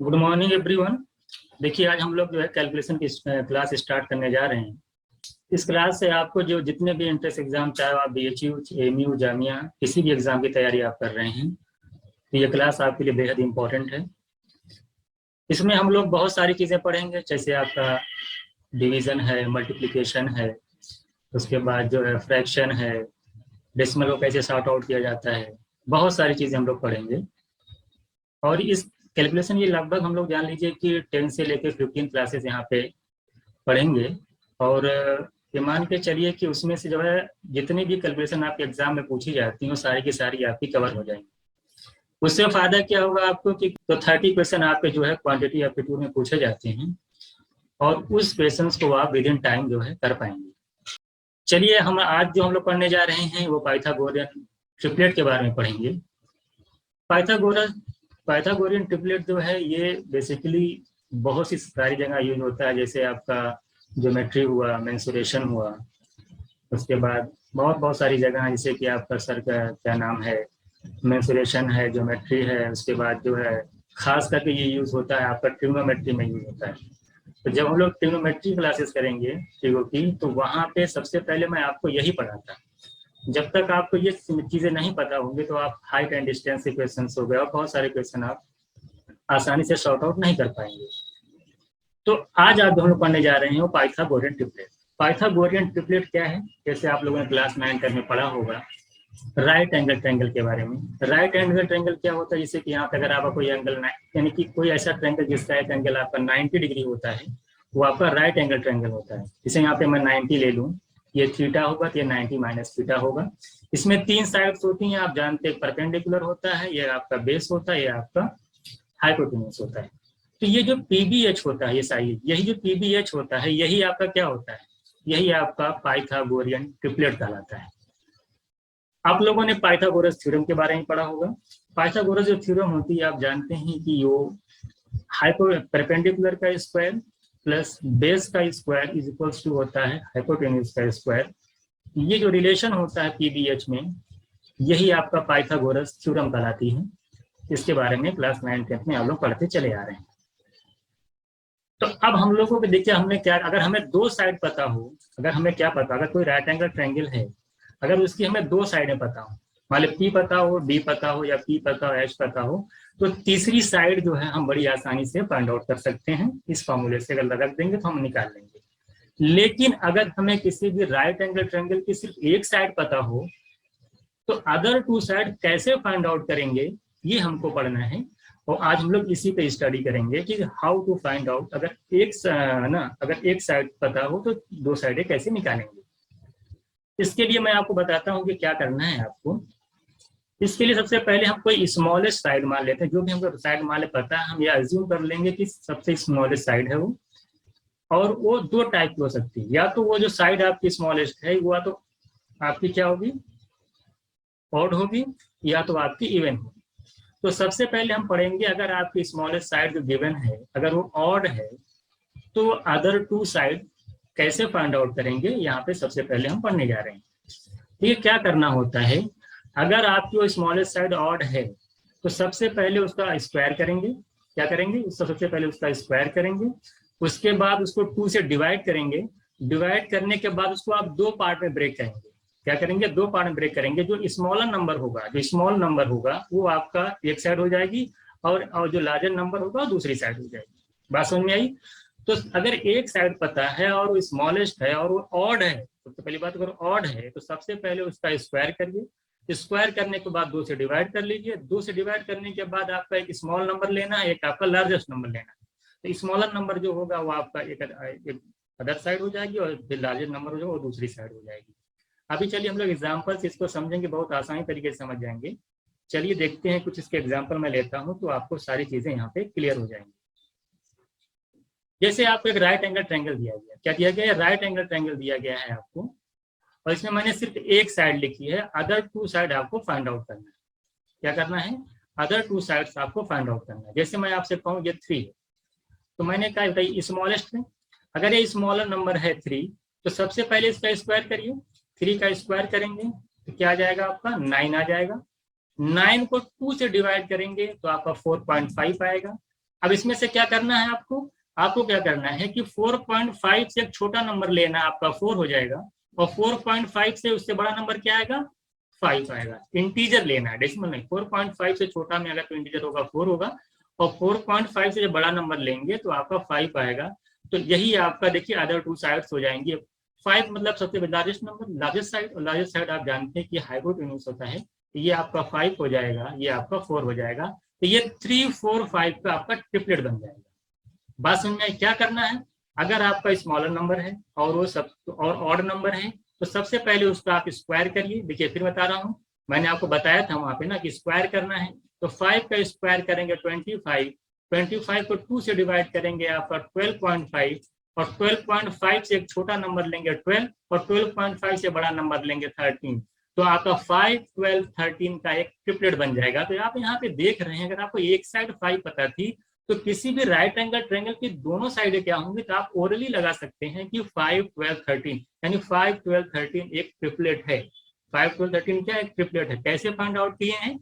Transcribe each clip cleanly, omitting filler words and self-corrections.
Good morning everyone. देखिए आज हम लोग जो है कैलकुलेशन की क्लास स्टार्ट करने जा रहे हैं। इस क्लास से आपको जो जितने भी एंट्रेंस एग्जाम, चाहे आप BHU, AMU, जामिया, किसी भी एग्जाम की तैयारी आप कर रहे हैं, तो ये क्लास आपके लिए बेहद इंपॉर्टेंट है। इसमें हम लोग बहुत सारी चीज़ें पढ़ेंगे, जैसे आपका डिवीज़न है, मल्टीप्लिकेशन है, उसके बाद जो है फ्रैक्शन है, डेसिमल को कैसे सॉर्ट आउट किया जाता है, बहुत सारी चीज़ें हम लोग पढ़ेंगे। और इस कैलकुलेशन ये लगभग हम लोग जान लीजिए कि 10 से लेकर 15 क्लासेस यहाँ पे पढ़ेंगे। और ये मान के चलिए कि उसमें से जो है जितनी भी कैलकुलेशन आपके एग्जाम में पूछी जाती हैं वो सारी की सारी आपकी कवर हो जाएंगी। उससे फायदा क्या होगा आपको कि तो 30 क्वेश्चन आपके जो है क्वांटिटी एप्टीट्यूड में पूछे जाते हैं और उस क्वेश्चन को आप विद इन टाइम जो है कर पाएंगे। चलिए हम आज जो हम लोग पढ़ने जा रहे हैं वो पाइथागोरियन ट्रिपलेट के बारे में पढ़ेंगे। पाइथागोरियन ट्रिपलेट जो है ये बेसिकली बहुत सी सारी जगह यूज होता है, जैसे आपका ज्योमेट्री हुआ, मेंसुरेशन हुआ, उसके बाद बहुत सारी जगह, जैसे कि आपका सर का क्या नाम है, मेंसुरेशन है, ज्योमेट्री है, उसके बाद जो है खास करके ये यूज होता है आपका ट्रिग्नोमेट्री में यूज होता है। तो जब हम लोग ट्रिग्नोमेट्री क्लासेस करेंगे ट्रिगो की, तो वहाँ पे सबसे पहले मैं आपको यही पढ़ाता। जब तक आपको ये चीजें नहीं पता होंगी तो आप हाइट एंड डिस्टेंस के क्वेश्चन हो गए और बहुत सारे क्वेश्चन आप आसानी से सॉर्ट आउट नहीं कर पाएंगे। तो आज आप हम लोग पढ़ने जा रहे हैं वो पाइथागोरियन ट्रिपलेट। पाइथागोरियन ट्रिपलेट क्या है, जैसे आप लोगों ने क्लास 9 में पढ़ा होगा राइट एंगल ट्रायंगल के बारे में। राइट एंगल ट्रायंगल क्या होता है, जैसे कि यहाँ पे अगर आपका कोई एंगल यानी कि कोई ऐसा ट्रायंगल जिसका एक एंगल आपका 90 डिग्री होता है, वो आपका राइट एंगल ट्रायंगल होता है। जैसे यहाँ पे मैं 90 ले लूँ, ये थीटा होगा तो ये 90 माइनस थीटा होगा। इसमें 3 साइड्स होती हैं, आप जानते हैं, परपेंडिकुलर होता है, ये आपका बेस होता है, ये आपका हाइपोटेन्यूज होता है। तो ये जो PBH होता है, ये साइड, यही जो PBH होता है, यही आपका क्या होता है, यही आपका पाइथागोरियन ट्रिपलेट कहलाता है। आप लोगों ने पाइथागोरस थ्योरम के बारे में पढ़ा होगा। पाइथागोरस जो थ्योरम होती है, आप जानते हैं कि वो परपेंडिकुलर का स्क्वायर प्लस बेस का स्क्वायर इज इक्वल्स टू होता है हाइपोटेन्यूज का स्क्वायर। ये जो रिलेशन होता है PBH में, यही आपका पाइथागोरस थ्योरम कहलाती है। इसके बारे में क्लास 9-10 में आप लोग पढ़ते चले आ रहे हैं। तो अब हम लोगों को देखिए, हमने क्या, अगर हमें दो साइड पता हो, अगर हमें क्या पता, अगर कोई राइट एंगल ट्रायंगल है, अगर उसकी हमें दो साइडें पता हो, मान लो P पता हो, D पता हो, या P पता हो, H पता हो, तो तीसरी साइड जो है हम बड़ी आसानी से फाइंड आउट कर सकते हैं। इस फॉर्मूले से अगर रख देंगे तो हम निकाल लेंगे। लेकिन अगर हमें किसी भी राइट एंगल ट्रायंगल की सिर्फ एक साइड पता हो, तो अदर टू साइड कैसे फाइंड आउट करेंगे, ये हमको पढ़ना है। और आज हम लोग इसी पे स्टडी करेंगे कि हाउ टू फाइंड आउट, अगर एक साइड पता हो तो दो साइडें कैसे निकालेंगे। इसके लिए मैं आपको बताता हूँ कि क्या करना है आपको। इसके लिए सबसे पहले हम कोई स्मॉलेस्ट साइड मान लेते हैं, जो भी हमको साइड मान ले पता है, हम ये अज्यूम कर लेंगे कि सबसे स्मॉलेस्ट साइड है वो। और वो दो टाइप की हो सकती है, या तो वो जो साइड आपकी स्मॉलेस्ट है वो तो आपकी क्या होगी, ऑड होगी, या तो आपकी इवन होगी। तो सबसे पहले हम पढ़ेंगे, अगर आपकी स्मॉलेस्ट साइड जो गिवन है अगर वो ऑड है, तो अदर टू साइड कैसे फाइंड आउट करेंगे, यहाँ पे सबसे पहले हम पढ़ने जा रहे हैं। ये क्या करना होता है, अगर आपकी वो स्मॉलेस्ट साइड ऑड है तो सबसे पहले उसका स्क्वायर करेंगे। क्या करेंगे, सबसे पहले उसका स्क्वायर करेंगे, उसके बाद उसको 2 से डिवाइड करेंगे। डिवाइड करने के बाद उसको आप दो पार्ट में ब्रेक करेंगे। क्या करेंगे, दो पार्ट में ब्रेक करेंगे। जो स्मॉलर नंबर होगा, जो स्मॉल नंबर होगा वो आपका एक साइड हो जाएगी, और जो लार्जर नंबर होगा दूसरी साइड हो जाएगी। बात समझ में आई। तो अगर एक साइड पता है और वो स्मॉलेस्ट है और वो ऑड है, सबसे पहली बात, अगर ऑड है तो सबसे पहले उसका स्क्वायर करिए। स्क्वायर करने के बाद 2 से डिवाइड कर लीजिए। 2 से डिवाइड करने के बाद आपका एक स्मॉल नंबर लेना है, एक आपका लार्जेस्ट नंबर लेना है। तो स्मॉलर नंबर जो होगा वो आपका एक अदर साइड हो जाएगी, और फिर लार्जेस्ट नंबर जो वो दूसरी साइड हो जाएगी। अभी चलिए हम लोग एग्जाम्पल से इसको समझेंगे, बहुत आसानी तरीके से समझ जाएंगे। चलिए देखते हैं, कुछ इसके एग्जाम्पल मैं लेता हूँ तो आपको सारी चीजें यहाँ पे क्लियर हो जाएंगी। जैसे आपको एक राइट एंगल ट्रायंगल दिया गया, क्या दिया गया है, राइट एंगल ट्रायंगल दिया गया है आपको, और इसमें मैंने सिर्फ एक साइड लिखी है, अदर टू साइड आपको फाइंड आउट करना है। क्या करना है, अदर टू साइड्स आपको फाइंड आउट करना है। जैसे मैं आपसे कहूँ ये 3 है, तो मैंने कहा बताइए स्मॉलेस्ट है, अगर ये स्मॉलर नंबर है 3, तो सबसे पहले इसका स्क्वायर करिए। 3 का स्क्वायर करेंगे तो क्या आ जाएगा आपका, 9 आ जाएगा। 9 को 2 से डिवाइड करेंगे तो आपका 4.5 आएगा। अब इसमें से क्या करना है आपको क्या करना है कि 4.5 से एक छोटा नंबर लेना, आपका 4 हो जाएगा, और 4.5 से उससे बड़ा नंबर क्या आएगा, 5 आएगा। इंटीजर लेना है, डेसिमल नहीं। 4.5 से छोटा में अगर तो इंटीजर होगा 4 होगा, और 4.5 से जब बड़ा नंबर लेंगे तो आपका 5 आएगा। तो यही आपका देखिए अदर टू साइड्स हो जाएंगे। 5 मतलब सबसे लार्जेस्ट नंबर, लार्जेस्ट साइड, और लार्जेस्ट साइड आप जानते हैं कि हाइपोटेन्यूज होता है। तो ये आपका 5 हो जाएगा, ये आपका 4 हो जाएगा। तो ये 3, 4, 5 का आपका ट्रिपलेट बन जाएगा। बात समझ में क्या करना है, अगर आपका स्मॉलर नंबर है और वो सब और ऑड नंबर है, तो सबसे पहले उसका आप स्क्वायर करिए। देखिए फिर बता रहा हूँ, मैंने आपको बताया था वहां पे ना कि स्क्वायर करना है। तो 5 का स्क्वायर करेंगे 25, 25 को 2 से डिवाइड करेंगे आपका 12.5, और 12.5 से एक छोटा नंबर लेंगे 12, और 12.5 से बड़ा नंबर लेंगे 13। तो आपका 5, 12, 13 का एक ट्रिपलेट बन जाएगा। तो आप यहाँ पे देख रहे हैं, अगर आपको एक साइड 5 पता थी तो किसी भी राइट एंगल ट्रायंगल की दोनों साइडें क्या होंगी, तो आप ओरली लगा सकते हैं कि 5, 12, 13, यानी 5, 12, 13 एक ट्रिपलेट है। 5, 12, 13 क्या एक ट्रिपलेट है। कैसे फाइंड आउट किए हैं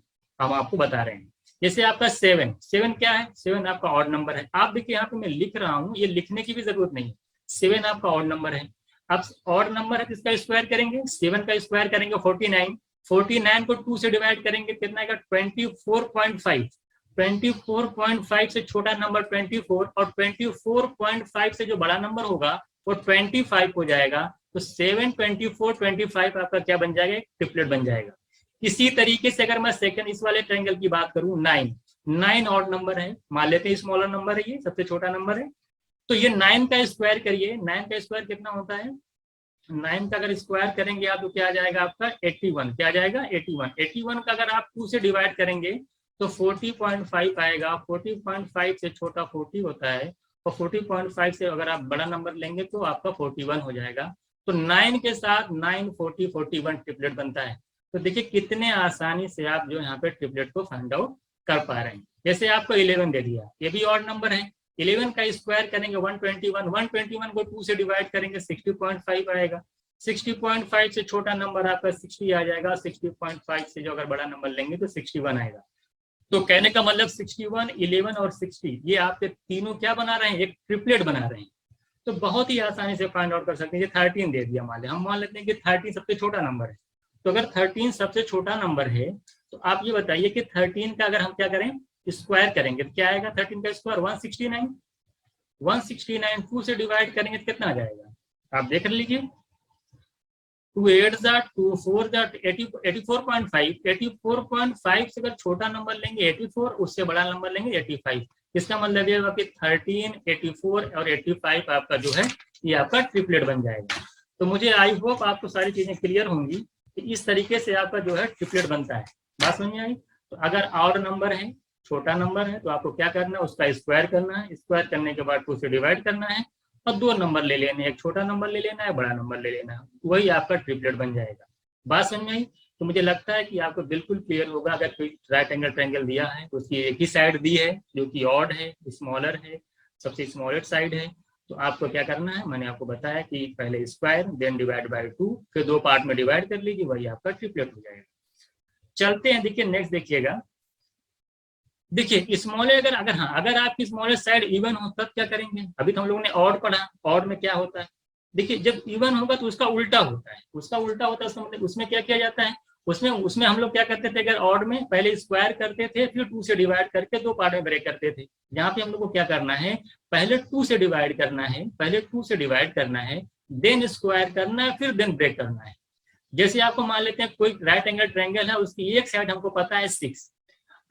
हम आपको बता रहे हैं। जैसे आपका 7 क्या है, 7 आपका ऑड नंबर है। आप देखिए यहाँ पे मैं लिख रहा हूँ, ये लिखने की भी जरूरत नहीं है। 7 आपका ऑड नंबर है। अब ऑड नंबर है तो इसका स्क्वायर करेंगे, 7 का स्क्वायर करेंगे 49, 49 को 2 से डिवाइड करेंगे कितना आएगा 24.5, 24.5 से छोटा नंबर 24, और 24.5 से जो बड़ा नंबर होगा वो 25 हो जाएगा। तो 7, 24, 25 आपका क्या बन जाएगा, ट्रिपलेट बन जाएगा। इसी तरीके से अगर मैं सेकंड इस वाले ट्रायंगल की बात करूं, 9 ऑड नंबर है, मान लेते हैं स्मॉलर नंबर है, ये सबसे छोटा नंबर है। तो ये 9 का स्क्वायर करिए, 9 का स्क्वायर कितना होता है, 9 का अगर स्क्वायर करेंगे आप तो क्या आ जाएगा आपका 81, क्या आ जाएगा 81। 81 का अगर आप 2 से डिवाइड करेंगे तो 40.5 आएगा। 40.5 से छोटा 40 होता है, और 40.5 से अगर आप बड़ा नंबर लेंगे तो आपका 41 हो जाएगा। तो 9 के साथ 9, 40, 41 ट्रिपलेट बनता है। तो देखिए कितने आसानी से आप जो यहाँ पे ट्रिपलेट को फाइंड आउट कर पा रहे हैं। जैसे आपको 11 दे दिया, ये भी ऑड नंबर है। 11 का स्क्वायर करेंगे 121, 121 को 2 से डिवाइड करेंगे 60.5 आएगा। 60.5 से छोटा नंबर आपका 60 आ जाएगा, 60.5 से जो अगर बड़ा नंबर लेंगे तो 61 आएगा। तो कहने का मतलब 61, 11 और 60 ये आपके तीनों क्या बना रहे हैं, एक ट्रिपलेट बना रहे हैं। तो बहुत ही आसानी से फाइंड आउट कर सकते हैं। ये 13 दे दिया, मान लें हम मान लेते हैं कि 13 सबसे छोटा नंबर है। तो अगर 13 सबसे छोटा नंबर है तो आप ये बताइए कि 13 का अगर हम क्या करें, स्क्वायर करेंगे तो क्या आएगा, 13 का स्क्वायर 169, 169 2 से डिवाइड करेंगे तो कितना आ जाएगा, आप देख लीजिए। 2 8 2 4 84.5, 84.5 से अगर छोटा नंबर लेंगे 84, उससे बड़ा नंबर लेंगे 85। इसका मतलब ये कि 13, 84 और 85 आपका जो है ये आपका ट्रिपलेट बन जाएगा। तो मुझे आई होप आपको सारी चीजें क्लियर होंगी कि इस तरीके से आपका जो है ट्रिपलेट बनता है। बात समझ में आई। तो अगर ऑड नंबर है, छोटा नंबर है, तो आपको क्या करना है, उसका स्क्वायर करना है। स्क्वायर करने के बाद 2 से डिवाइड करना है, और 2 नंबर ले लेने, एक छोटा नंबर ले लेना है, बड़ा नंबर ले लेना है, वही आपका ट्रिपलेट बन जाएगा। बात समझ में आई। तो मुझे लगता है कि आपको बिल्कुल क्लियर होगा। अगर कोई राइट एंगल ट्रायंगल दिया है तो उसकी एक ही साइड दी है जो कि ऑड है, स्मॉलर है, सबसे स्मॉलेस्ट साइड है, तो आपको क्या करना है, मैंने आपको बताया कि पहले स्क्वायर देन डिवाइड बाय 2, फिर 2 पार्ट में डिवाइड कर लीजिए, वही आपका ट्रिपलेट हो जाएगा। चलते हैं, देखिए नेक्स्ट देखिएगा। देखिए स्मॉलर अगर हाँ, अगर आपकी स्मॉलेस्ट साइड इवन हो तब क्या करेंगे। अभी तो हम लोगों ने ऑड पढ़ा, ऑड में क्या होता है, देखिए जब इवन होगा तो उसका उल्टा होता है, उसका उल्टा होता है। उसका मतलब उसमें क्या किया जाता है, उसमें हम लोग क्या करते थे, अगर ऑड में पहले स्क्वायर करते थे, फिर 2 से डिवाइड करके 2 पार्ट में ब्रेक करते थे। यहाँ पे हम लोग को क्या करना है, पहले 2 से डिवाइड करना है, पहले 2 से डिवाइड करना है, देन स्क्वायर करना है, फिर देन ब्रेक करना है। जैसे आपको मान लेते हैं कोई राइट एंगल ट्रायंगल है, उसकी एक साइड हमको पता है 6,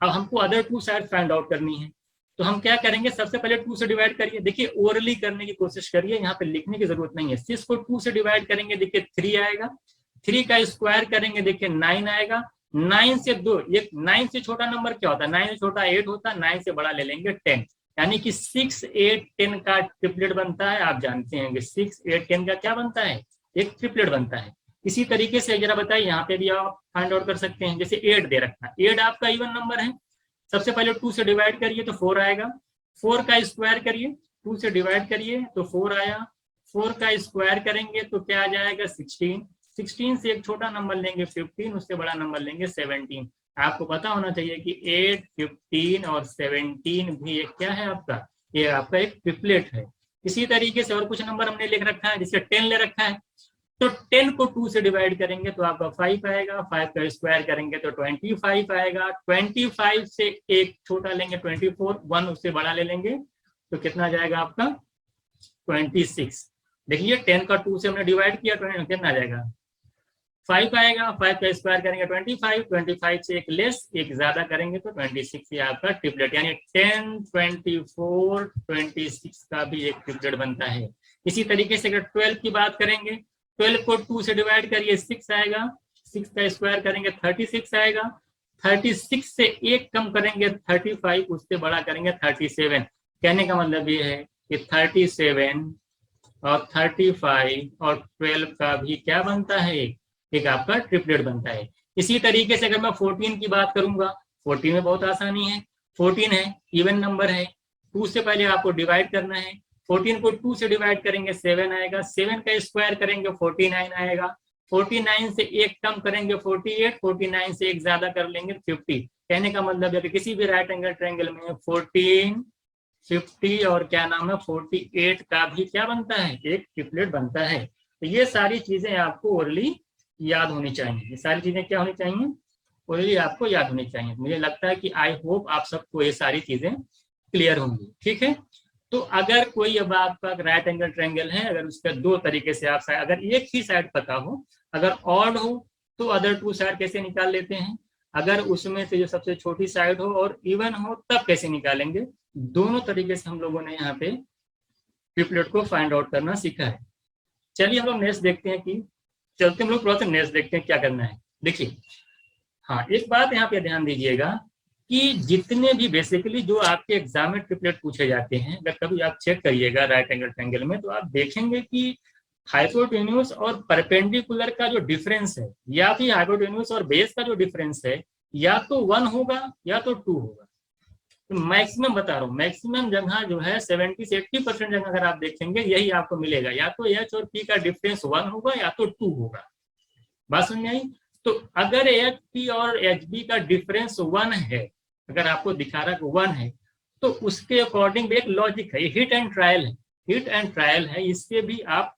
अब हमको अदर 2 साइड फाइंड आउट करनी है। तो हम क्या करेंगे, सबसे पहले 2 से डिवाइड करिए। देखिए ओरली करने की कोशिश करिए, यहाँ पे लिखने की जरूरत नहीं है। 6 को 2 से डिवाइड करेंगे, देखिए 3 आएगा। 3 का स्क्वायर करेंगे, देखिए 9 आएगा। 9 से 2, ये 9 से छोटा नंबर क्या होता है, 9 से छोटा 8 होता है, 9 से बड़ा ले लेंगे 10, यानी कि 6, 8, 10 का ट्रिपलेट बनता है। आप जानते हैं कि 6, 8, 10 का क्या बनता है, एक ट्रिपलेट बनता है। इसी तरीके से जरा बताइए, यहाँ पे भी आप फाइंड आउट कर सकते हैं। जैसे 8 दे रखा है, 8 आपका इवन नंबर है, सबसे पहले 2 से डिवाइड करिए तो 4 आएगा। 4 का स्क्वायर करिए, 2 से डिवाइड करिए तो 4 आया। 4 का स्क्वायर करेंगे तो क्या आ जाएगा 16। 16 से एक छोटा नंबर लेंगे 15, उससे बड़ा नंबर लेंगे 17। आपको पता होना चाहिए कि 8, 15 और 17 भी एक क्या है आपका, ये आपका एक ट्रिपलेट है। इसी तरीके से और कुछ नंबर हमने लिख रखा है, जिससे 10 ले रखा है, तो 10 को 2 से डिवाइड करेंगे तो आपका 5 आएगा, 5 का स्क्वायर करेंगे तो 25 आएगा, 25 से एक छोटा लेंगे 24, 1 उससे बड़ा ले लेंगे तो कितना जाएगा आपका 26। देखिए 10 का 2 से हमने डिवाइड किया तो कितना आ जाएगा 5 आएगा, 5 का स्क्वायर करेंगे 25, 25 से एक लेस एक ज्यादा करेंगे तो 26, ये आपका ट्रिपलेट, यानी 10, 24, 26 का भी एक ट्रिपलेट बनता है। इसी तरीके से अगर 12 की बात करेंगे, 12 को 2 से डिवाइड करिए 6 आएगा, 6 का स्क्वायर करेंगे 36 आएगा, 36 से एक कम करेंगे 35, उससे बड़ा करेंगे 37। कहने का मतलब ये है कि 37 और 35 और 12 का भी क्या बनता है, एक आपका ट्रिपलेट बनता है। इसी तरीके से अगर मैं 14 की बात करूंगा, 14 में बहुत आसानी है, 14 है इवन नंबर है, 2 से पहले आपको डिवाइड करना है, 14 को 2 से डिवाइड करेंगे 7 आएगा, 7 का स्क्वायर करेंगे 49 आएगा, 49 से एक कम करेंगे 48, 49 से एक ज्यादा कर लेंगे 50। कहने का मतलब है कि किसी भी राइट एंगल ट्रायंगल में 14, 50 और क्या नाम है 48 का भी क्या बनता है, एक ट्रिपलेट बनता है। तो ये सारी चीजें आपको ओरली याद होनी चाहिए, ये सारी चीजें क्या होनी चाहिए, ओरली आपको याद होनी चाहिए। मुझे लगता है कि आई होप आप सबको ये सारी चीजें क्लियर होंगी। ठीक है, तो अगर कोई अब आपका राइट एंगल ट्रायंगल है, अगर उसका दो तरीके से आप अगर एक ही साइड पता हो, अगर ऑड हो तो अदर टू साइड कैसे निकाल लेते हैं, अगर उसमें से जो सबसे छोटी साइड हो और इवन हो तब कैसे निकालेंगे, दोनों तरीके से हम लोगों ने यहाँ पे ट्रिपलेट को फाइंड आउट करना सीखा है। चलिए हम लोग नेक्स्ट देखते हैं कि चलते हम लोग थोड़ा सा नेक्स्ट देखते हैं क्या करना है। देखिए हाँ, एक बात यहाँ पे ध्यान दीजिएगा कि जितने भी बेसिकली जो आपके एग्जाम में ट्रिपलेट पूछे जाते हैं, अगर कभी आप चेक करिएगा राइट एंगल ट्रायंगल में, तो आप देखेंगे कि हाइपोटेन्यूज और परपेंडिकुलर का जो डिफरेंस है, या फिर हाइपोटेन्यूज और बेस का जो डिफरेंस है, या तो 1 होगा या तो 2 होगा। तो मैक्सिमम बता रहा हूँ, मैक्सिमम जगह जो है 70 से 80% जगह अगर आप देखेंगे यही आपको मिलेगा, या तो एच और पी का डिफरेंस 1 होगा या तो 2 होगा। बात समझ आई? तो अगर एच पी और एच बी का डिफरेंस 1 है, अगर आपको दिखा रहा है 1 है, तो उसके अकॉर्डिंग एक लॉजिक है, हिट एंड ट्रायल है, हिट एंड ट्रायल है, इससे भी आप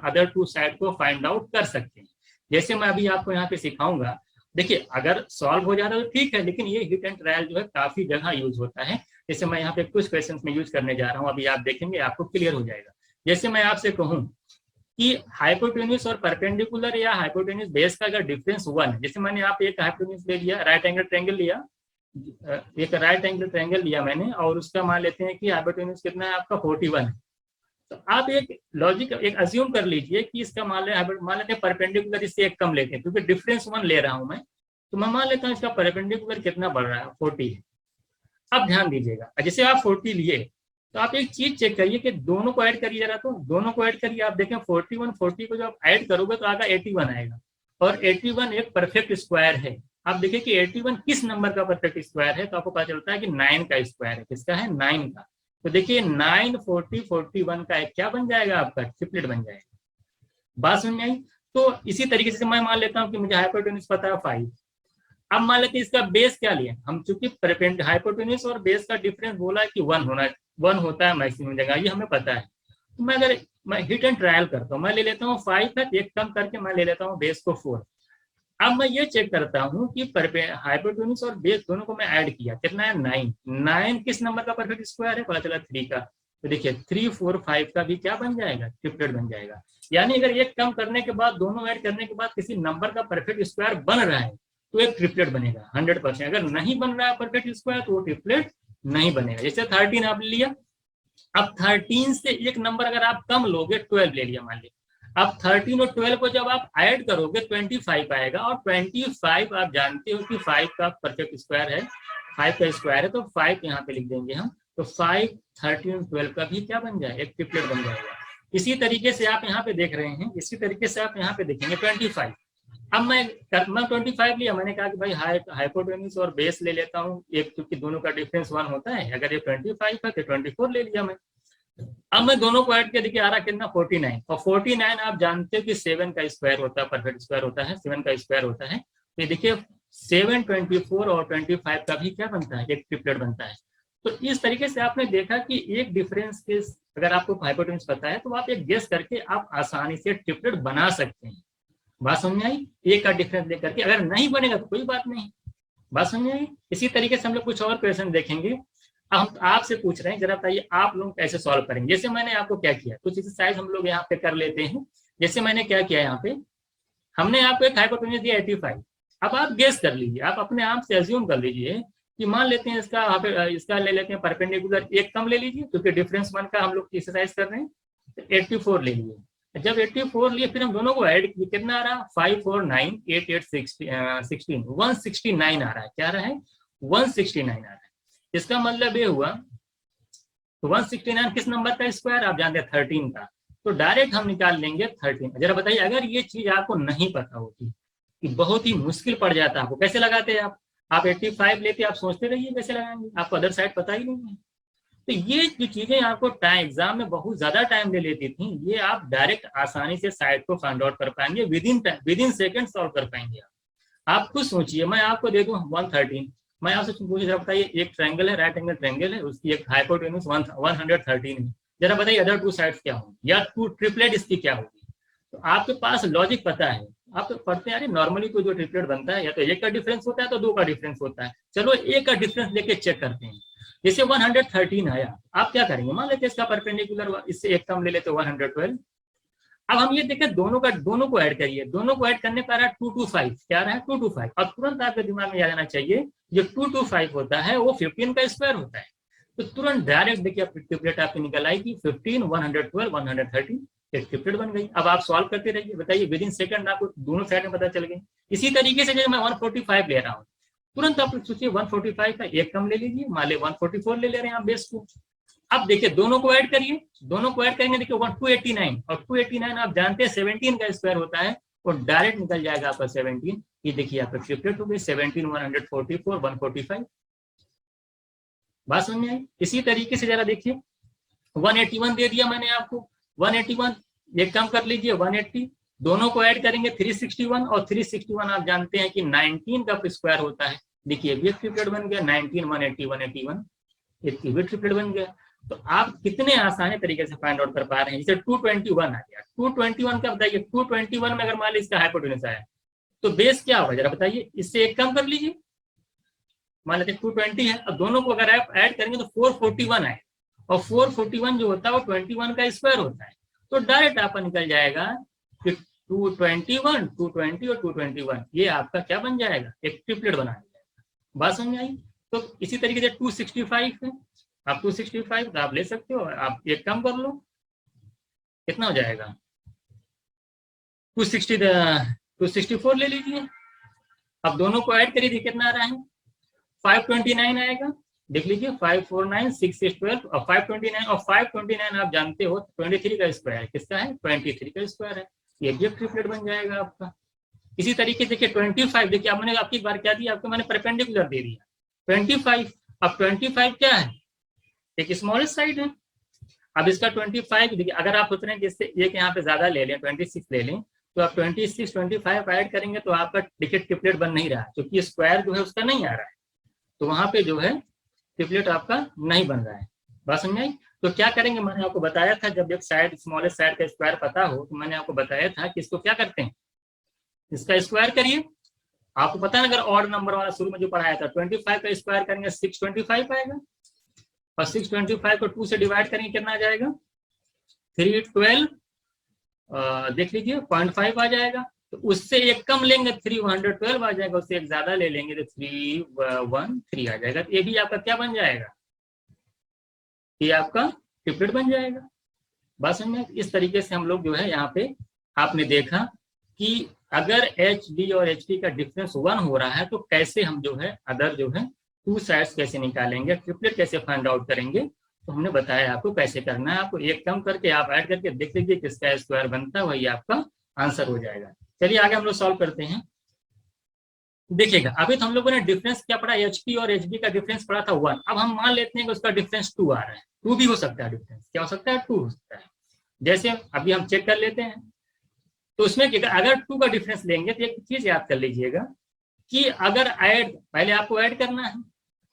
अदर टू साइड को फाइंड आउट कर सकते हैं। जैसे मैं अभी आपको यहाँ पे सिखाऊंगा, देखिए अगर सॉल्व हो जाता है तो ठीक है, लेकिन ये हिट एंड ट्रायल जो है काफी जगह यूज होता है। जैसे मैं यहाँ पे कुछ क्वेश्चंस में यूज करने जा रहा हूँ, अभी आप देखेंगे आपको क्लियर हो जाएगा। जैसे मैं आपसे कहूँ कि हाइपोटेन्यूज और परपेंडिकुलर या हाइपोटेन्यूज बेस का अगर डिफरेंस 1 है, जैसे मैंने आप एक हाइपोटेन्यूज ले लिया, राइट एंगल ट्रायंगल लिया, एक राइट एंगल ट्रायंगल लिया मैंने, और उसका मान लेते हैं कि हाइपोटेन्यूज कितना है आपका 41 है। तो आप एक लॉजिक एक अज्यूम कर लीजिए कि इसका मान लेते हैं परपेंडिकुलर इससे एक कम लेते हैं, क्योंकि डिफरेंस 1 ले रहा हूं मैं, तो मैं मान लेता हूँ इसका परपेंडिकुलर कितना बढ़ रहा है, 40 है। अब ध्यान दीजिएगा, जैसे आप 40 लिए तो आप एक चीज चेक करिए कि दोनों को ऐड करिए जरा, तो दोनों को ऐड करिए, आप देखें 41 40 को जब आप ऐड करोगे तो आगा 81 आएगा, और 81 एक परफेक्ट स्क्वायर है। आप देखिए कि 81 किस नंबर का परफेक्ट स्क्वायर है, तो आपको पता चलता है कि 9 का स्क्वायर है। किसका है? 9 का। तो देखिए 9, 40, 41 का एक क्या बन जाएगा आपका, ट्रिपलेट बन जाएगा। बात समझ में आई? तो इसी तरीके से मैं मान लेता हूँ कि मुझे हाइपोटेन्यूज पता है 5। अब मान लेते हैं इसका बेस क्या लिया हम, चूंकि हाइपोटेन्यूज और बेस का डिफरेंस बोला है कि 1 होता है मैक्सिमम जगह, ये हमें पता है। तो मैं हिट एंड ट्रायल करता हूँ, मैं ले लेता हूँ 5 है, एक कम करके मैं ले लेता हूँ बेस को 4। अब मैं ये चेक करता हूँ कि हाइपोटेन्यूज और बेस दोनों को मैं ऐड किया, कितना है 9। 9 किस नंबर का परफेक्ट स्क्वायर है, पता चला 3 का। तो देखिए 3, 4, 5 का भी क्या बन जाएगा, ट्रिपलेट बन जाएगा। यानी अगर एक कम करने के बाद दोनों ऐड करने के बाद किसी नंबर का परफेक्ट स्क्वायर बन रहा है तो एक ट्रिपलेट बनेगा 100%। अगर नहीं बन रहा है परफेक्ट स्क्वायर तो वो ट्रिपलेट नहीं बनेगा। जैसे 13 आप लिया, अब 13 से एक नंबर अगर आप कम लोगे, 12 ले लिया मान लीजिए, अब 13 और 12 को जब आप ऐड करोगे 25 आएगा, और 25 आप जानते हो कि 5 का परफेक्ट स्क्वायर है, 5 का स्क्वायर है, तो 5 यहाँ पे लिख देंगे हम। तो 5, 13 और 12 का भी क्या बन जाए, एक ट्रिपलेट बन जाएगा। इसी तरीके से आप यहाँ पे देख रहे हैं, इसी तरीके से आप यहाँ पे देखेंगे 25। अब मैं 25 लिया, मैंने कहा कि भाई हाइपोटेन्यूज और बेस ले लेता हूँ एक, क्योंकि दोनों का डिफरेंस 1 होता है। अगर ये 25 है तो 24 ले लिया मैं। अब मैं दोनों को ऐड के देखिए आ रहा कितना 49, और 49 आप जानते हो कि 7 का स्क्वायर होता है, परफेक्ट स्क्वायर होता है, 7 का स्क्वायर होता है। तो देखिए 724 और 25 का भी क्या बनता है, एक ट्रिपलेट बनता है। तो इस तरीके से आपने देखा कि एक डिफरेंस के अगर आपको हाइपोटेन्यूज पता है तो आप एक गेस करके आप आसानी से ट्रिपलेट बना सकते हैं। बात समझ आई, एक का डिफरेंस लेकर के, अगर नहीं बनेगा तो कोई बात नहीं। बात समझ आई। इसी तरीके से हम लोग कुछ और क्वेश्चन देखेंगे। अब हम आपसे पूछ रहे हैं, जरा बताइए आप लोग कैसे सॉल्व करेंगे। जैसे मैंने आपको क्या किया, कुछ एक्सरसाइज हम लोग यहाँ पे कर लेते हैं। जैसे मैंने क्या किया, यहाँ पे हमने आपको एक हाइपोटेन्यूज दिया 85। अब आप गेस कर लीजिए, आप अपने आप से अज्यूम कर लीजिए कि मान लेते हैं इसका ले लेते हैं परपेंडिकुलर एक कम ले लीजिए, क्योंकि डिफरेंस 1 का हम लोग एक्सरसाइज कर रहे हैं। तो 84 ले लीजिए। जब 84 लिए फिर हम दोनों को ऐड किए, कितना आ रहा, 5 4 9 8 8 16 169 आ रहा है। क्या आ रहा है, 169 आ रहा है। इसका मतलब ये हुआ, तो 169 किस नंबर का स्क्वायर, आप जानते हैं 13 का। तो डायरेक्ट हम निकाल लेंगे 13। जरा बताइए, अगर ये चीज आपको नहीं पता होती कि बहुत ही मुश्किल पड़ जाता, आपको कैसे लगाते हैं आप 85 लेते, आप सोचते रहिए कैसे लगाएंगे, आपको अदर साइड पता ही नहीं है। तो ये जो चीजें आपको एग्जाम में बहुत ज्यादा टाइम ले लेती थी, ये आप डायरेक्ट आसानी से साइड को फाइंड आउट कर पाएंगे, विद इन सेकेंड सॉल्व कर पाएंगे। आप खुद सोचिए, मैं आपको दे दूं 113, मैं आपसे पूछिए, जरा बताइए, एक ट्रायंगल है, राइट एंगल ट्रायंगल है, उसकी एक हाइपोटेन्यूज 113 है। जरा बताइए अदर टू साइड्स क्या होंगी, या टू ट्रिपलेट इसकी क्या होगी। तो आपके पास लॉजिक पता है, आप तो पढ़ते हैं, नॉर्मली तो जो ट्रिपलेट बनता है या तो एक का डिफरेंस होता है तो दो का डिफरेंस होता है। चलो एक का डिफरेंस लेके चेक करते हैं। जैसे 113 आया, आप क्या करेंगे, मान लेते इसका परपेंडिकुलर इससे एक कम ले लेते 112। अब हम ये देखें, दोनों को ऐड करिए, दोनों को ऐड करने पर 225, क्या रहा है 225। और तुरंत आपके दिमाग में याद आना चाहिए, जो 225 होता है वो 15 का स्क्वायर होता है। तो तुरंत डायरेक्ट देखिए ट्रिपलेट आपकी निकल आएगी 15 112 113, एक ट्रिपलेट बन गई। अब आप सॉल्व करते रहिए, बताइए विद इन सेकंड आपको दोनों साइड में पता चल गई। इसी तरीके से जैसे मैं 145 ले रहा हूँ, तुरंत आप सोचिए 145 का एक कम ले लीजिए, मान ले 144 ले रहे हैं आप बेस को। अब देखिए दोनों को ऐड करिए, दोनों को ऐड करेंगे, देखिए 289, और 289 आप जानते हैं 17 का स्क्वायर होता है, और डायरेक्ट निकल जाएगा आपका 17। ये देखिए आपका ट्रिपलेट हो गई 17 144 145। बात समझ में आई। इसी तरीके से जरा देखिए 181 दे दिया मैंने आपको, 181 एक कम कर लीजिए 180, दोनों को ऐड करेंगे 361, और 361 आप जानते हैं कि 19 का स्क्वायर होता है। देखिए भी एक ट्रिपलेट बन गया 19 180 181, एक भी ट्रिपलेट बन गया। तो आप कितने आसानी तरीके से फाइंड आउट कर पा रहे हैं। जैसे 221 आ गया, 221 का बताइए, 221 में अगर मान लीजिए इसका हाइपोटेन्यूज आया तो बेस क्या होगा, जरा बताइए, इससे एक कम कर लीजिए, मान लेते 220 है। अब दोनों को अगर आप ऐड करेंगे तो 441 आए, और 441 जो होता है वो 21 का स्क्वायर होता है। तो डायरेक्ट आपका निकल जाएगा कि 221 220 और 221, ये आपका क्या बन जाएगा, एक ट्रिपलेट बना जाएगा। बात समझ आई। तो इसी तरीके से 265 है, आप 265 तो आप ले सकते हो, आप एक कम कर लो, कितना हो जाएगा 264 ले लीजिए। अब दोनों को ऐड करिए, कितना आ रहा है 529 आएगा। देख लीजिए 549 6 12 और 529, और 529 आप जानते हो 23 का स्क्वायर है, किसका है 23 का स्क्वायर है। ये भी ट्रिपलेट बन जाएगा आपका। इसी तरीके से देखिए 25, देखिए मैंने आपकी बार क्या दिया, आपको मैंने परपेंडिकुलर दे दिया 25। अब 25 क्या है, एक स्मॉलेस्ट साइड है। अब इसका 25 देखिए, अगर आप सोच रहे हैं जिससे एक यहाँ पे ज्यादा ले लें 26 ले लें, तो आप 26 25 ऐड करेंगे तो आपका देखिए ट्रिपलेट बन नहीं रहा, क्योंकि स्क्वायर जो है उसका नहीं आ रहा है, तो वहां पे जो है ट्रिपलेट आपका नहीं बन रहा है। बात समझ आई। तो क्या करेंगे, मैंने आपको बताया था, जब एक साइड स्मॉलेस्ट साइड का स्क्वायर पता हो तो मैंने आपको बताया था कि इसको क्या करते हैं, इसका स्क्वायर करिए। आपको पता है अगर ऑड नंबर वाला शुरू में जो पढ़ाया था, 25 का स्क्वायर करेंगे 625 आएगा, और 625 को 2 से डिवाइड करेंगे कितना आ जाएगा 312, देख लीजिए 0.5 आ जाएगा। तो उससे एक कम लेंगे 312 आ जाएगा, उससे एक ज्यादा ले लेंगे तो 313 आ जाएगा। तो ये भी आपका क्या बन जाएगा, ये आपका ट्रिपलेट बन जाएगा। बात समझ में। इस तरीके से हम लोग जो है यहाँ पे आपने देखा कि अगर एच डी और एच डी का डिफरेंस 1 हो रहा है तो कैसे हम जो है अदर जो है टू साइड्स कैसे निकालेंगे, ट्रिपलेट कैसे फाइंड आउट करेंगे। तो हमने बताया आपको कैसे करना है, आपको एक कम करके आप ऐड करके देख लीजिए किसका स्क्वायर बनता है, वही आपका आंसर हो जाएगा। चलिए आगे हम लोग सॉल्व करते हैं। देखिएगा अभी तो हम लोगों ने डिफरेंस क्या पढ़ा, एचपी और एचबी का डिफरेंस पढ़ा था 1। अब हम मान लेते हैं कि उसका डिफरेंस 2 आ रहा है, 2 भी हो सकता है, डिफरेंस क्या हो सकता है 2 हो सकता है। जैसे अभी हम चेक कर लेते हैं, तो उसमें अगर 2 का डिफरेंस लेंगे तो एक चीज याद कर लीजिएगा कि अगर ऐड, पहले आपको ऐड करना है,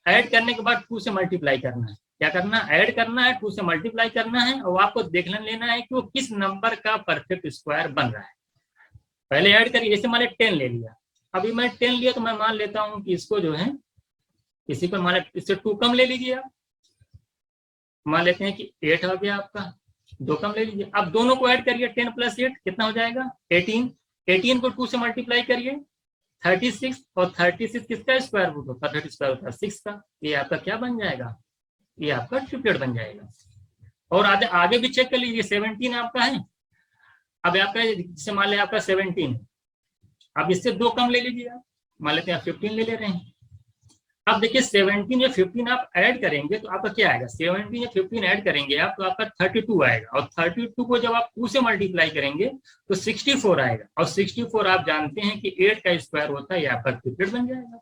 ऐड करने के बाद 2 से मल्टीप्लाई करना है। क्या करना है? ऐड करना है, 2 से मल्टीप्लाई करना है, और आपको देख लेना है कि वो किस नंबर का परफेक्ट स्क्वायर बन रहा है। पहले ऐड करिए, जैसे मान लिया 10 ले लिया, अभी मैं 10 लिया तो मैं मान लेता हूँ कि इसको जो है, इसी पर मान इससे 2 कम ले लीजिए आप, मान लेते हैं कि 8 हो गया आपका, 2 कम ले लीजिए। अब दोनों को ऐड करिए, 10 + 8 कितना हो जाएगा? 18। 18 को 2 से मल्टीप्लाई करिए, 36, और 36 किसका स्क्वायर रूट होता है? 30 स्क्वायर होता है 6 का। ये आपका क्या बन जाएगा? ये आपका ट्रिपलेट बन जाएगा। और आगे आगे भी चेक कर लीजिए, 17 आपका है। अब आपका जैसे मान लिया आपका 17, अब इससे 2 कम ले लीजिए आप, मान लेते हैं 15 ले ले रहे हैं। अब देखिए 17 या 15 आप ऐड करेंगे तो आपका क्या आएगा? 17 या 15 ऐड करेंगे आप तो आपका 32 आएगा, और 32 को जब आप 2 से मल्टीप्लाई करेंगे तो 64 आएगा, और 64 आप जानते हैं कि 8 का स्क्वायर होता है, ये आपका ट्रिपलेट बन जाएगा।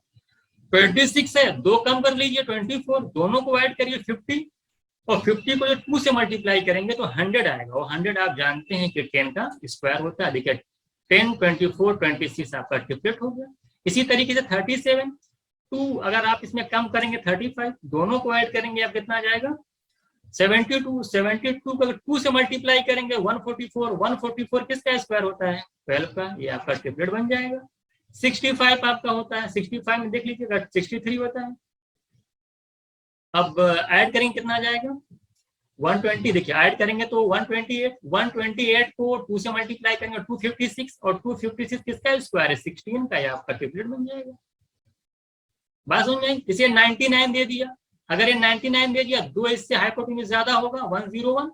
26 है, 2 कम कर लीजिए, 24, दोनों को ऐड करिए 50, और 50 को जब 2 से मल्टीप्लाई करेंगे तो 100 आएगा, और 100 आप जानते हैं कि 10 का स्क्वायर होता है। देखिए 10, 24, 26 आपका ट्रिपलेट हो गया। इसी तरीके से 37, 2 अगर आप इसमें कम करेंगे 35, दोनों को ऐड करेंगे आप कितना आ जाएगा? 72। 72 को 2 से मल्टीप्लाई करेंगे 144, 144 किसका स्क्वायर होता है? 12 का, ये आपका ट्रिपलेट बन जाएगा। 65 आपका होता है, 65 में देख लीजिएगा 63 होता है। अब ऐड करेंगे कितना आ जाएगा? 120। देखिए ऐड करेंगे तो 128, 128 को 2 से मल्टीप्लाई करेंगे 256, और 256 किसका स्क्वायर है? 16 का, ये आपका ट्रिपलेट बन जाएगा। बात समझ में? इसे 99 दे दिया, अगर ये 99 दे दिया, 2 इससे हाइपोटेन्यूज ज्यादा होगा 101।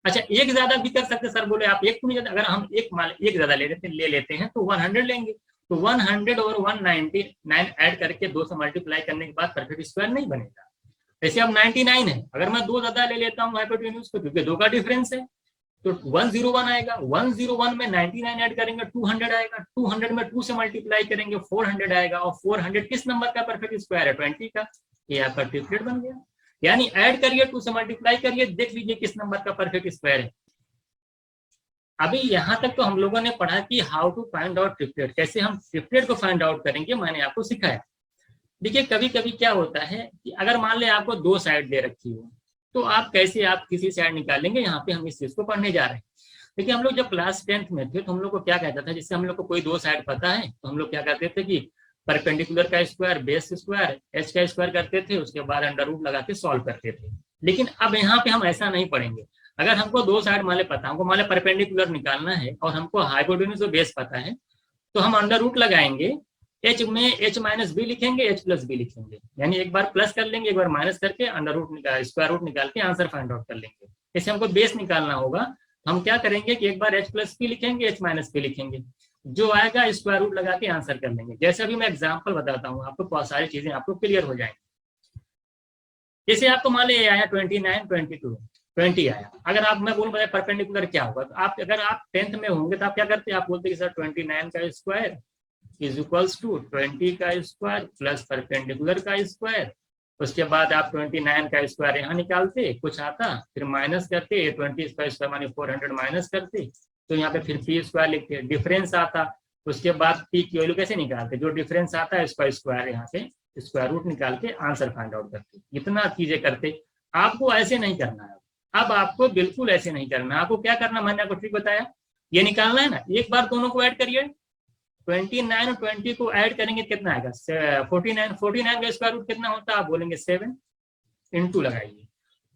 अच्छा एक ज्यादा भी कर सकते सर, बोले आप एक नहीं, अगर हम एक ज्यादा ले लेते हैं तो 100 लेंगे, तो 100 और 199 ऐड करके 2 से मल्टीप्लाई करने के बाद परफेक्ट स्क्वायर नहीं बनेगा। ऐसे अब 99 है, अगर मैं 2 ज्यादा ले लेता हूँ हाइपोटेन्यूज को, क्योंकि 2 का डिफरेंस है, तो 101 आएगा। 101 में 99 ऐड करेंगे 200 आएगा, 200 में 2 से मल्टीप्लाई करेंगे 400 आएगा, और 400 किस नंबर का परफेक्ट स्क्वायर है? 20 का। ये आपका ट्रिपलेट बन गया। यानी ऐड करिए, 2 से मल्टीप्लाई करिए, देख लीजिए किस नंबर का परफेक्ट स्क्वायर है। अभी यहां तक तो हम लोगों ने पढ़ा कि how to find out triplet, कैसे हम ट्रिपलेट को फाइंड आउट करेंगे, मैंने आपको सिखाया। देखिए कभी कभी क्या होता है कि अगर मान लें आपको 2 साइड दे रखी हो, तो आप कैसे आप किसी साइड निकालेंगे? यहाँ पे हम इस चीज को पढ़ने जा रहे हैं। देखिए हम लोग जब क्लास 10th में थे तो हम लोग को क्या कहता था, जिससे हम लोग को कोई 2 साइड पता है तो हम लोग क्या करते थे कि परपेंडिकुलर का स्क्वायर, बेस स्क्वायर, एच का स्क्वायर करते थे, उसके बाद अंडर रूट लगा के सॉल्व करते थे। लेकिन अब यहाँ पे हम ऐसा नहीं पढ़ेंगे। अगर हमको 2 साइड मान ले पता, हमको मान ले परपेंडिकुलर निकालना है और हमको हाइपोटेन्यूज और बेस पता है, तो हम अंडर रूट लगाएंगे, एच में एच माइनस बी लिखेंगे, एच प्लस बी लिखेंगे, यानी एक बार प्लस कर लेंगे, एक बार माइनस करके अंडर रूट निकाल, स्क्वायर रूट निकाल के आंसर फाइंड आउट कर लेंगे। जैसे हमको बेस निकालना होगा, हम क्या करेंगे कि एक बार एच प्लस बी लिखेंगे, एच माइनस बी लिखेंगे, जो आएगा स्क्वायर रूट लगा के आंसर कर लेंगे। जैसे अभी मैं एग्जाम्पल बताता हूँ आपको, बहुत सारी चीजें आपको क्लियर हो जाएंगी। जैसे आपको मान लिया आया 29, 22, 20 आया, अगर आप मैं बोलूँ परपेंडिकुलर क्या होगा, तो आप अगर आप 10th में होंगे तो आप क्या करते हैं? आप बोलते हैं सर 29 का स्क्वायर इज इक्वल्स टू 20 का स्क्वायर प्लस परपेंडिकुलर का स्क्वायर। उसके बाद आप 29 का स्क्वायर यहाँ निकालते, कुछ आता, फिर माइनस करते, 20 का स्क्वायर मानी 400 माइनस करते, तो यहाँ पे फिर पी स्क्वायर लिखते, डिफरेंस आता। उसके बाद पी की वैल्यू कैसे निकालते? जो डिफरेंस आता है उसका स्क्वायर यहाँ पे स्क्वायर रूट निकाल के आंसर फाइंड आउट करते। इतना चीजें करते, आपको ऐसे नहीं करना है। अब आपको बिल्कुल ऐसे नहीं करना है। आपको क्या करना, मैंने आपको ठीक बताया, ये निकालना है ना, एक बार दोनों को ऐड करिए, 29 और 20 को ऐड करेंगे कितना आएगा? 49। 49 का स्क्वायर रूट कितना होता है? आप बोलेंगे 7, इंटू लगाइए।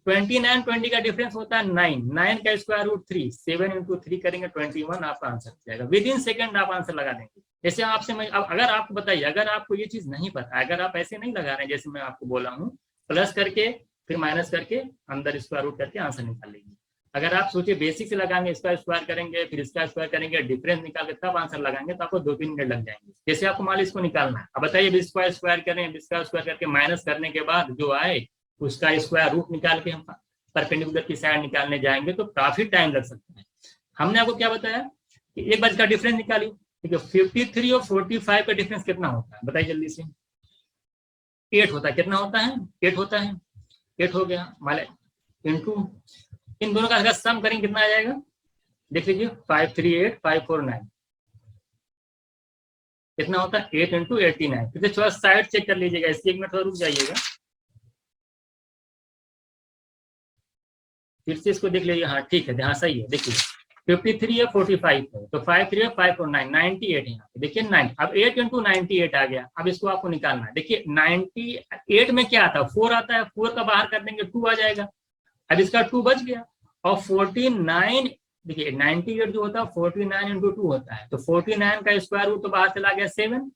29, 20 का डिफरेंस होता है 9, 9 का स्क्वायर रूट 3, 7 इंटू 3 करेंगे 21, आपका आंसर जाएगा। विद इन सेकेंड आप आंसर लगा देंगे। जैसे आपसे मैं अगर आपको बताइए, अगर आपको ये चीज नहीं पता, अगर आप ऐसे नहीं लगा रहे हैं जैसे मैं आपको बोला हूँ, प्लस करके फिर माइनस करके अंदर स्क्वायर रूट करके आंसर निकाल लेंगे। अगर आप सोचिए बेसिक से लगाएंगे, इसका स्क्वायर करेंगे, फिर इसका स्क्वायर करेंगे, डिफरेंस निकाल के तब आंसर लगाएंगे, तो आपको 2-3 मिनट लग जाएंगे। जैसे आपको मान लीजिए इसको निकालना है, अब बताइए इसका स्क्वायर करें, इसका स्क्वायर करके माइनस करने के बाद जो आए उसका स्क्वायर रूट निकाल के हम परपेंडिकुलर की साइड निकालने जाएंगे तो काफी टाइम लग सकता है। हमने आपको क्या बताया कि एक बार इसका डिफरेंस निकालिए, ठीक है। 53 और 45 का डिफरेंस कितना होता है बताइए जल्दी से? 8 होता है। कितना होता है? 8 होता है। 8 हो गया मान इंटू इन दोनों का अगर सम करेंगे कितना आ जाएगा? देख लीजिए 538, 549, कितना होता है 8 इंटू 89। फिर से थोड़ा साइड चेक कर लीजिएगा, इसकी 1 मिनट थोड़ा रुक जाइएगा, फिर से इसको देख लीजिए। हाँ ठीक है, हाँ सही है। देखिए 53 है 45 है, तो 5 3 है 5 और 9 98 है यहाँ पे। देखिए 9, अब 8 इंटू 98 आ गया। अब इसको आपको निकालना है। देखिए 98 में क्या आता है, 4 आता है, 4 का बाहर कर देंगे 2 आ जाएगा। अब इसका 2 बच गया। और 49, देखिए 98 जो होता है 49 इंटू 2 होता है, तो 49 का स्क्वायर रूट तो बाहर चला गया 7,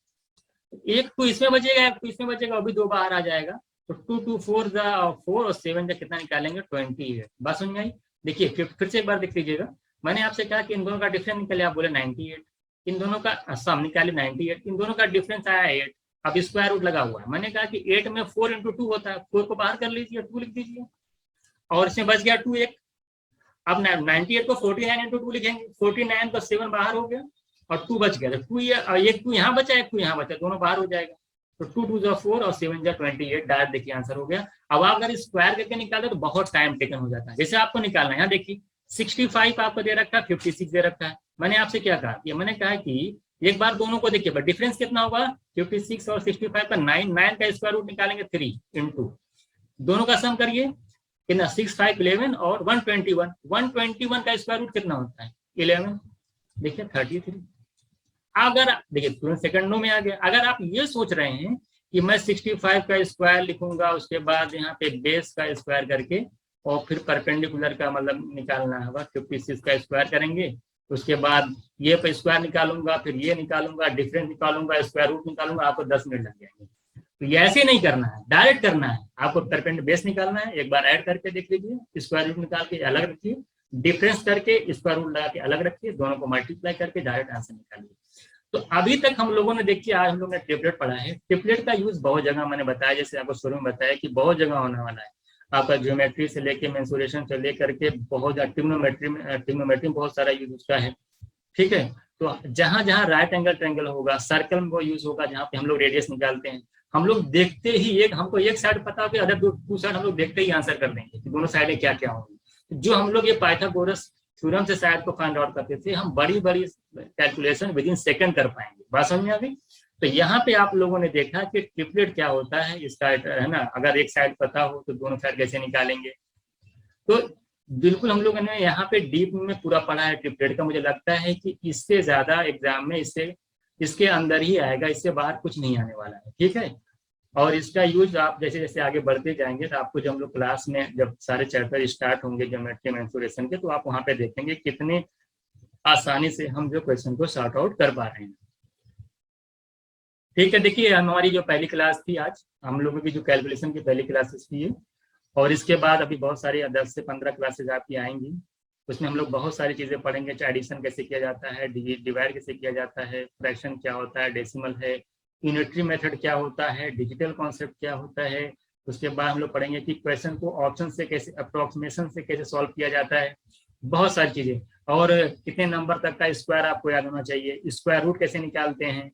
एक 2 इसमें बचेगा, एक 2 इसमें बचेगा, अभी 2 बाहर आ जाएगा। तो 2 2 4 4 और 7 कितना निकालेंगे 28। बात समझ में आई। देखिए फिर से एक बार देख लीजिएगा, मैंने आपसे कहा कि इन दोनों का डिफरेंस निकले, आप बोले 98, इन दोनों का सम निकाले 98, इन दोनों का डिफरेंस आया 8। अब स्क्वायर रूट लगा हुआ है, मैंने कहा कि 8 में 4 इंटू 2 होता है, 4 को बाहर कर लीजिए, 2 लिख दीजिए, और इसमें बच गया 2 एक। अब 98 को 49 इंटू 2 लिखेंगे, 49 का 7 बाहर हो गया और 2 बच गया, तो 2 एक 2 यहाँ बचा, एक 2 यहाँ बचा, दोनों बाहर हो जाएगा। तो 2 2 जो 4 और 7 जो 28, डायरेक्ट देखिए आंसर हो गया। अब आप अगर स्क्वायर करके निकालते तो बहुत टाइम टेकन हो जाता है। जैसे आपको निकालना है, यहाँ देखिए 65 आपको दे रखा है, 56 दे रखा है। मैंने आपसे क्या कहा कि मैंने कहा कि एक बार दोनों को देखिए, डिफरेंस कितना होगा 56 और 65 का 9 का स्क्वायर रूट निकालेंगे 3 इंटू, दोनों का सम करिए कितना 6 5 11 और 121 का स्क्वायर रूट कितना होता है 11, देखिए 33। अगर देखिए तुरंत सेकंडों में आ गया। अगर आप ये सोच रहे हैं कि मैं 65 का स्क्वायर लिखूंगा, उसके बाद यहाँ पे बेस का स्क्वायर करके और फिर परपेंडिकुलर का मतलब निकालना होगा, 56 का स्क्वायर करेंगे, उसके बाद ये पे स्क्वायर निकालूंगा, फिर ये निकालूंगा, डिफरेंस निकालूंगा, स्क्वायर रूट निकालूंगा, आपको 10 मिनट लग जाएंगे। तो ये ऐसे नहीं करना है, डायरेक्ट करना है। आपको परपेंड बेस निकालना है, एक बार ऐड करके देख लीजिए, स्क्वायर रूट निकाल के अलग रखिए, डिफरेंस करके स्क्वायर रूट लगा के अलग रखिए, दोनों को मल्टीप्लाई करके डायरेक्ट आंसर निकालिए। तो अभी तक हम लोगों ने देखिए, आज हम लोगों ने ट्रिपलेट पढ़ा है। ट्रिपलेट का यूज बहुत जगह मैंने बताया, जैसे आपको शुरू में बताया कि बहुत जगह होने वाला है। आपका ज्योमेट्री से लेके मेंसुरेशन से लेकर के बहुत ट्रिग्नोमेट्री में बहुत सारा यूज उसका है, ठीक है। तो जहां जहां राइट एंगल ट्रायंगल होगा, सर्कल में वो यूज होगा, जहाँ पे हम लोग रेडियस निकालते हैं, हम लोग देखते ही हमको एक साइड पता हो, अदर टू साइड हम लोग देखते ही आंसर कर देंगे कि दोनों साइडें क्या क्या होंगी। जो हम लोग ये पाइथागोरस थ्योरम से शायद को फाइंड आउट करते थे, हम बड़ी बड़ी कैलकुलेशन विद इन सेकंड कर पाएंगे। बात समझ में आ गई। तो यहाँ पे आप लोगों ने देखा कि ट्रिपलेट क्या होता है, इसका है ना, अगर एक साइड पता हो तो दोनों साइड कैसे निकालेंगे। तो बिल्कुल हम लोगों ने यहाँ पे डीप में पूरा पढ़ा है ट्रिपलेट का। मुझे लगता है कि इससे ज्यादा एग्जाम में इसके अंदर ही आएगा, इससे बाहर कुछ नहीं आने वाला है, ठीक है। और इसका यूज आप जैसे जैसे आगे बढ़ते जाएंगे तो आपको जब हम लोग क्लास में जब सारे चैप्टर स्टार्ट होंगे ज्योमेट्री मेंसुरेशन के, तो आप वहां पे देखेंगे कितने आसानी से हम जो क्वेश्चन को सॉर्ट आउट कर पा रहे हैं, ठीक है। देखिए हमारी जो पहली क्लास थी, आज हम लोगों की जो कैलकुलेशन की पहली क्लासेस थी, और इसके बाद अभी बहुत सारी 10 से 15 क्लासेज आपकी आएंगी। उसमें हम लोग बहुत सारी चीजें पढ़ेंगे, एडिशन कैसे किया जाता है, डिवाइड कैसे किया जाता है, फ्रैक्शन क्या होता है, डेसिमल है, यूनिटरी मेथड क्या होता है, डिजिटल कॉन्सेप्ट क्या होता है। उसके बाद हम लोग पढ़ेंगे कि क्वेश्चन को ऑप्शन से कैसे, अप्रोक्सीमेशन से कैसे सॉल्व किया जाता है, बहुत सारी चीजें। और कितने नंबर तक का स्क्वायर आपको याद होना चाहिए, स्क्वायर रूट कैसे निकालते हैं,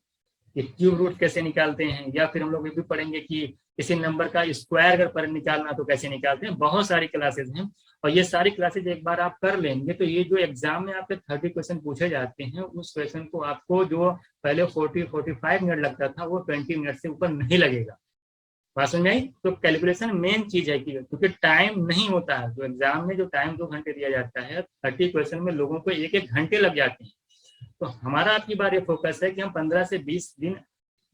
क्यूब रूट कैसे निकालते हैं, या फिर हम लोग ये भी पढ़ेंगे कि किसी नंबर का स्क्वायर अगर पर निकालना तो कैसे निकालते हैं। बहुत सारी क्लासेस हैं, और ये सारी क्लासेज एक बार आप कर लेंगे तो ये जो एग्जाम में आपके 30 क्वेश्चन पूछे जाते हैं, उस क्वेश्चन को आपको जो पहले 40-45 मिनट लगता था, वो 20 मिनट से ऊपर नहीं लगेगा। बात समझ आई। तो कैलकुलेशन मेन चीज है, क्योंकि टाइम नहीं होता है। जो एग्जाम में जो टाइम 2 घंटे दिया जाता है, 30 क्वेश्चन में लोगों को 1-1 घंटे लग जाते हैं। तो हमारा आपकी बार ये फोकस है कि हम 15 से 20 दिन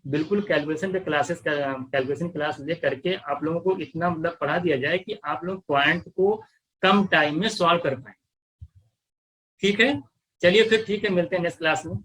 बिल्कुल कैलकुलेशन पे कैलकुलेशन क्लास ले करके आप लोगों को इतना मतलब पढ़ा दिया जाए कि आप लोग पॉइंट को कम टाइम में सॉल्व कर पाए, ठीक है। चलिए फिर ठीक है, मिलते हैं नेक्स्ट क्लास में।